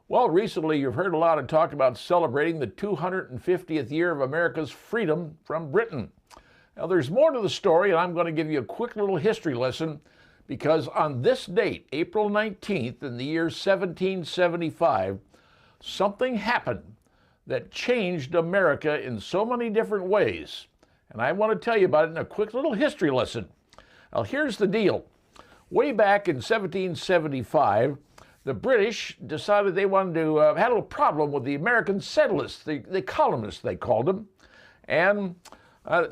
Well, recently you've heard a lot of talk about celebrating the 250th year of America's freedom from Britain. Now, there's more to the story, and I'm going to give you a quick little history lesson because on this date, April 19th, in the year 1775, something happened that changed America in so many different ways. And I want to tell you about it in a quick little history lesson. Now, here's the deal. Way back in 1775, the British decided they wanted to had a little problem with the American settlers, the colonists they called them, and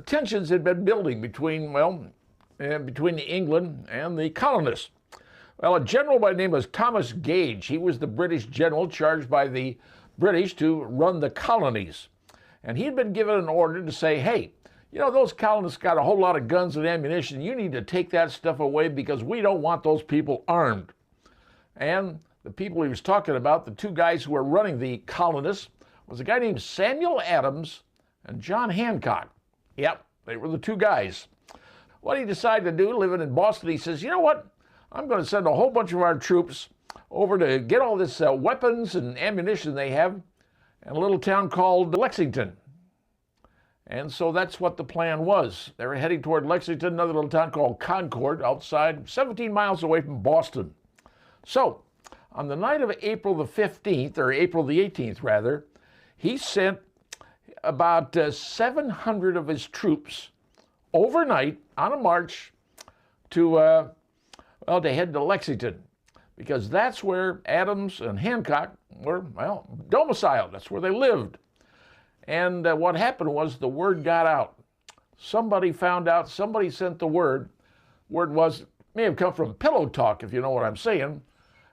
tensions had been building between England and the colonists. Well, a general by the name of Thomas Gage, he was the British general charged by the British to run the colonies, and he'd been given an order to say, hey, you know, those colonists got a whole lot of guns and ammunition. You need to take that stuff away because we don't want those people armed. And the people he was talking about, the two guys who were running the colonists, was a guy named Samuel Adams and John Hancock. Yep, they were the two guys. What he decided to do, living in Boston, he says, you know what? I'm going to send a whole bunch of our troops over to get all this weapons and ammunition they have in a little town called Lexington. And so that's what the plan was. They were heading toward Lexington, another little town called Concord, outside 17 miles away from Boston. So, on the night of April the 15th, or April the 18th rather, he sent about 700 of his troops overnight on a march to head to Lexington, because that's where Adams and Hancock were, domiciled. That's where they lived. And what happened was the word got out. Somebody found out, somebody sent the word. Word may have come from pillow talk, if you know what I'm saying.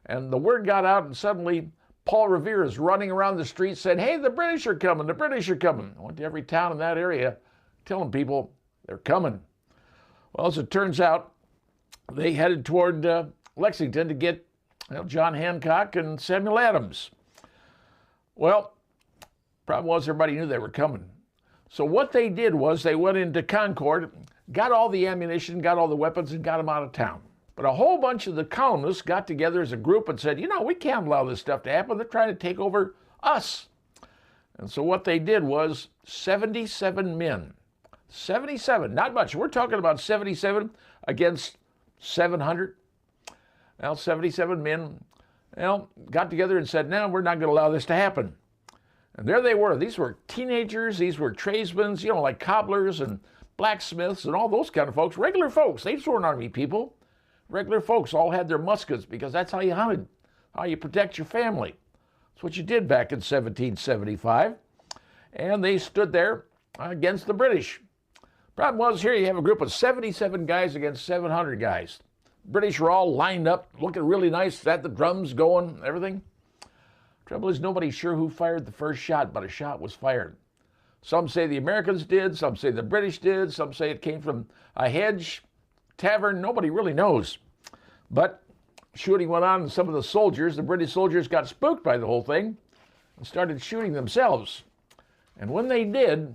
And the word got out, and suddenly Paul Revere is running around the streets saying, hey, the British are coming, the British are coming. I went to every town in that area telling people they're coming. Well, as it turns out, they headed toward Lexington to get John Hancock and Samuel Adams. Well, problem was everybody knew they were coming. So what they did was they went into Concord, got all the ammunition, got all the weapons, and got them out of town. But a whole bunch of the colonists got together as a group and said, you know, we can't allow this stuff to happen. They're trying to take over us. And so what they did was 77 men. 77, not much. We're talking about 77 against 700. Well, 77 men, got together and said, no, we're not going to allow this to happen. And there they were. These were teenagers. These were tradesmen, like cobblers and blacksmiths and all those kind of folks. Regular folks. They weren't army people. Regular folks all had their muskets because that's how you hunted, how you protect your family. That's what you did back in 1775. And they stood there against the British. Problem was, here you have a group of 77 guys against 700 guys. British were all lined up, looking really nice, had the drums going, everything. Trouble is, nobody's sure who fired the first shot, but a shot was fired. Some say the Americans did, some say the British did, some say it came from a hedge tavern. Nobody really knows. But shooting went on, and some of the soldiers, the British soldiers, got spooked by the whole thing and started shooting themselves. And when they did,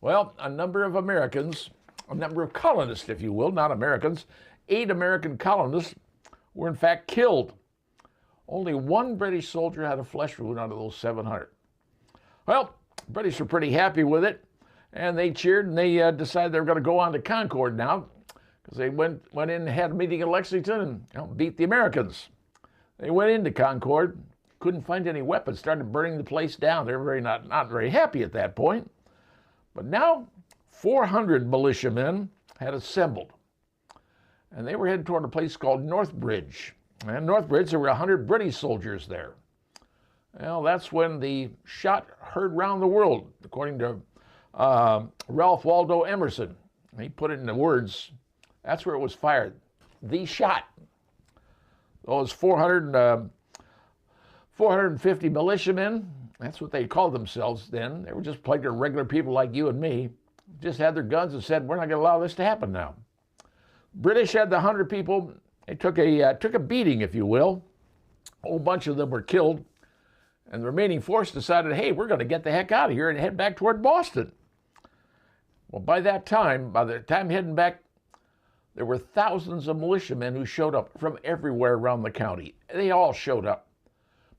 well, a number of Americans, a number of colonists, if you will, not Americans, 8 American colonists were in fact killed. Only one British soldier had a flesh wound out of those 700. Well, the British were pretty happy with it, and they cheered, and they decided they were going to go on to Concord now, because they went in and had a meeting in Lexington and beat the Americans. They went into Concord, couldn't find any weapons, started burning the place down. They were not very happy at that point. But now 400 militiamen had assembled, and they were headed toward a place called Northbridge. And Northbridge, there were 100 British soldiers there. Well, that's when the shot heard round the world, according to Ralph Waldo Emerson. He put it into words. That's where it was fired. The shot. Those 450 militiamen, that's what they called themselves then. They were just like regular people like you and me. Just had their guns and said, we're not going to allow this to happen now. British had the 100 people. They took a beating, if you will. A whole bunch of them were killed. And the remaining force decided, hey, we're going to get the heck out of here and head back toward Boston. Well, by the time heading back, there were thousands of militiamen who showed up from everywhere around the county. They all showed up.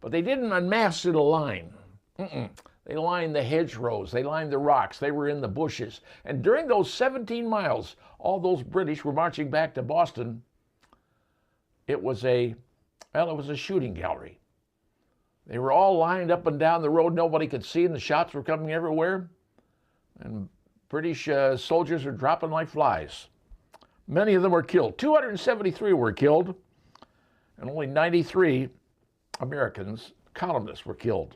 But they didn't amass in a line. They lined the hedgerows, they lined the rocks, they were in the bushes. And during those 17 miles, all those British were marching back to Boston. It was a shooting gallery. They were all lined up and down the road. Nobody could see, and the shots were coming everywhere. And British soldiers were dropping like flies. Many of them were killed. 273 were killed, and only 93 Americans, colonists, were killed.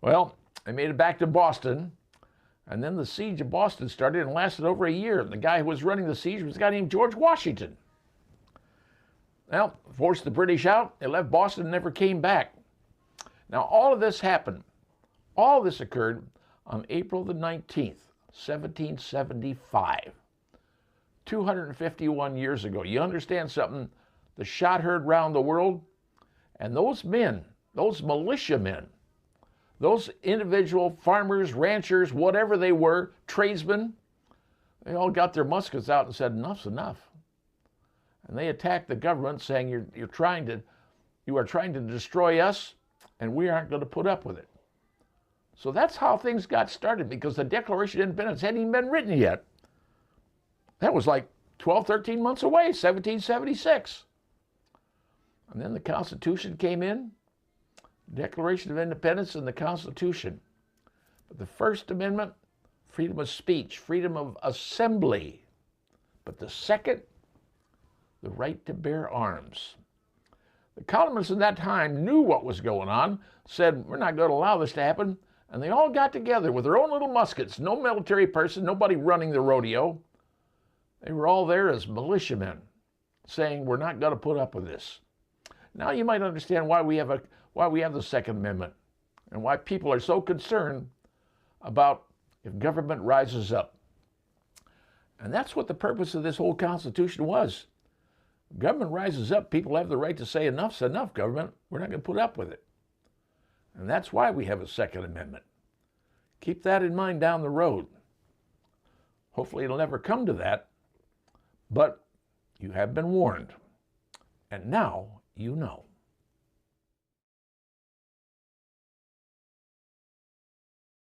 Well, they made it back to Boston, and then the siege of Boston started and lasted over a year. The guy who was running the siege was a guy named George Washington. Well, forced the British out. They left Boston and never came back. Now, all of this happened. All of this occurred on April the 19th, 1775. 251 years ago. You understand something? The shot heard round the world, and those men, those militiamen, those individual farmers, ranchers, whatever they were, tradesmen, they all got their muskets out and said, enough's enough. And they attacked the government, saying, you are trying to destroy us, and we aren't going to put up with it. So that's how things got started, because the Declaration of Independence hadn't even been written yet. That was like 12, 13 months away, 1776. And then the Constitution came in, Declaration of Independence and the Constitution. But the First Amendment, freedom of speech, freedom of assembly. But the second, the right to bear arms. The colonists in that time knew what was going on, said, we're not going to allow this to happen. And they all got together with their own little muskets, no military person, nobody running the rodeo. They were all there as militiamen, saying, we're not going to put up with this. Now you might understand why we have the Second Amendment and why people are so concerned about if government rises up. And that's what the purpose of this whole Constitution was. If government rises up, people have the right to say, enough's enough, government. We're not going to put up with it. And that's why we have a Second Amendment. Keep that in mind down the road. Hopefully it'll never come to that, but you have been warned. And now you know.